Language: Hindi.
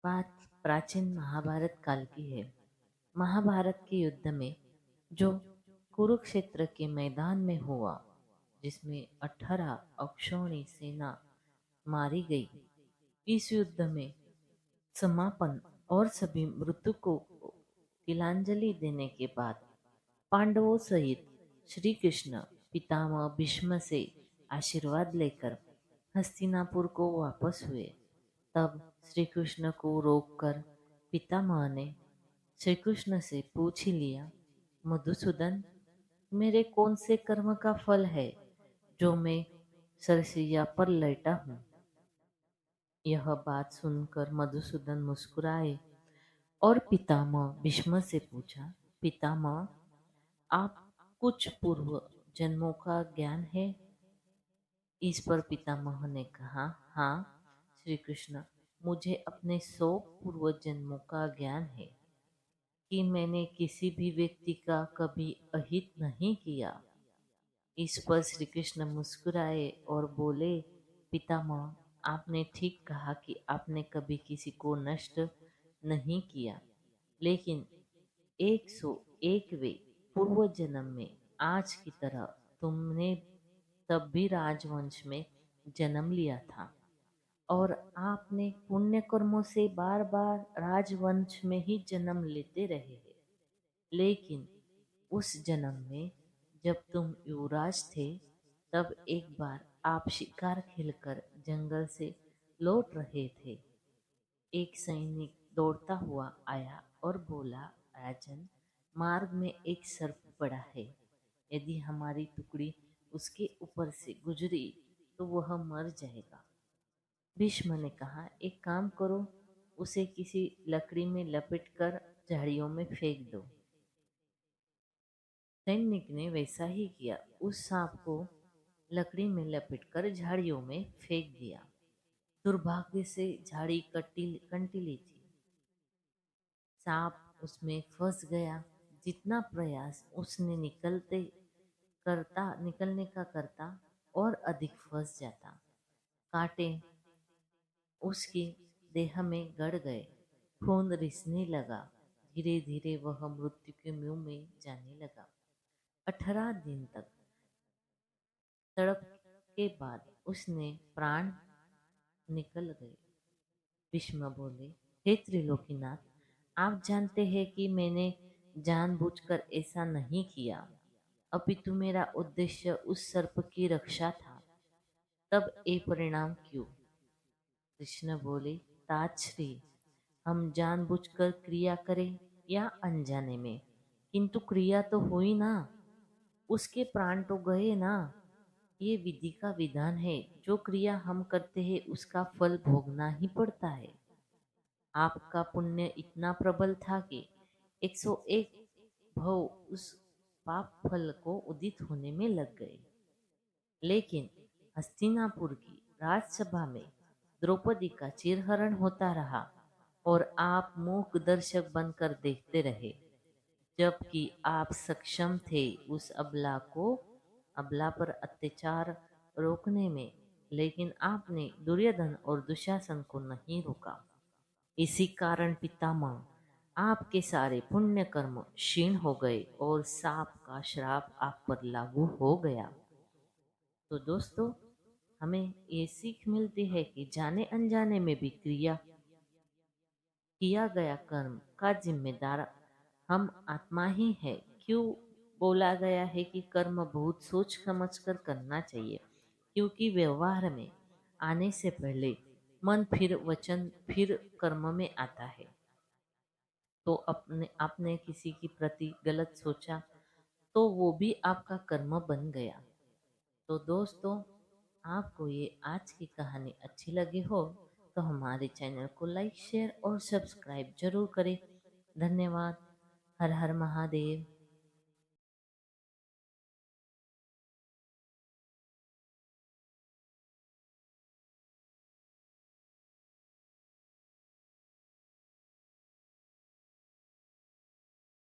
बात प्राचीन महाभारत काल की है। महाभारत के युद्ध में जो कुरुक्षेत्र के मैदान में हुआ, जिसमें 18 अक्षौणी सेना मारी गई। इस युद्ध में समापन और सभी मृतकों को तिलांजलि देने के बाद पांडवों सहित श्री कृष्ण पितामह भीष्म से आशीर्वाद लेकर हस्तिनापुर को वापस हुए। तब श्री कृष्ण को रोककर पितामह ने श्री कृष्ण से पूछ ही लिया, मधुसूदन, मेरे कौन से कर्म का फल है जो मैं सरसैया पर लेटा हूँ। यह बात सुनकर मधुसूदन मुस्कुराए और पितामह भीष्म से पूछा, पितामह, आप कुछ पूर्व जन्मों का ज्ञान है? इस पर पितामह ने कहा, हाँ श्री कृष्ण, मुझे अपने 100 पूर्व जन्मों का ज्ञान है कि मैंने किसी भी व्यक्ति का कभी अहित नहीं किया। इस पर श्री कृष्ण मुस्कुराए और बोले, पितामह, आपने ठीक कहा कि आपने कभी किसी को नष्ट नहीं किया, लेकिन 101वें पूर्व जन्म में आज की तरह तुमने तब भी राजवंश में जन्म लिया था और आपने पुण्य कर्मों से बार बार राजवंश में ही जन्म लेते रहे हैं। लेकिन उस जन्म में जब तुम युवराज थे, तब एक बार आप शिकार खेलकर जंगल से लौट रहे थे। एक सैनिक दौड़ता हुआ आया और बोला, राजन, मार्ग में एक सर्प पड़ा है। यदि हमारी टुकड़ी उसके ऊपर से गुजरी तो वह मर जाएगा। भीष्म ने कहा, एक काम करो, उसे किसी लकड़ी में लपेटकर झाड़ियों में फेंक दो। सैनिक ने वैसा ही किया। उस सांप को लकड़ी में लपेटकर झाड़ियों में फेंक दिया। दुर्भाग्य से झाड़ी कंटीली थी। सांप उसमें फंस गया। जितना प्रयास उसने निकलने का करता और अधिक फंस जाता। कांटे उसकी देह में गड़ गए। खून रिसने लगा। धीरे धीरे वह मृत्यु के मुंह में जाने लगा। 18 दिन तक तड़प के बाद उसने प्राण निकल गए। भीष्म बोले, हे त्रिलोकीनाथ, आप जानते हैं कि मैंने जानबूझकर ऐसा नहीं किया, अपितु मेरा उद्देश्य उस सर्प की रक्षा था। तब ये परिणाम क्यों? कृष्ण बोले, ताजश्री, हम जानबूझकर क्रिया करें या अनजाने में, किंतु क्रिया तो हुई ना, उसके प्राण तो गए ना। ये विधि का विधान है। जो क्रिया हम करते हैं उसका फल भोगना ही पड़ता है। आपका पुण्य इतना प्रबल था कि 101 भव उस पाप फल को उदित होने में लग गए। लेकिन हस्तिनापुर की राजसभा में द्रौपदी का चिरहरण होता रहा और आप मूक दर्शक बनकर देखते रहे, जबकि आप सक्षम थे उस अबला पर अत्याचार रोकने में। लेकिन आपने दुर्योधन और दुशासन को नहीं रोका। इसी कारण पितामह, आपके सारे पुण्य कर्म क्षीण हो गए और सांप का श्राप आप पर लागू हो गया। तो दोस्तों, हमें ये सीख मिलती है कि जाने अनजाने में भी किया गया कर्म का जिम्मेदार हम आत्मा ही है। क्यों बोला गया है कि कर्म बहुत सोच समझ कर करना चाहिए? क्योंकि व्यवहार में आने से पहले मन फिर वचन फिर कर्म में आता है। तो आपने किसी की प्रति गलत सोचा तो वो भी आपका कर्म बन गया। तो दोस्तों, आपको ये आज की कहानी अच्छी लगी हो तो हमारे चैनल को लाइक, शेयर और सब्सक्राइब जरूर करें। धन्यवाद। हर हर महादेव।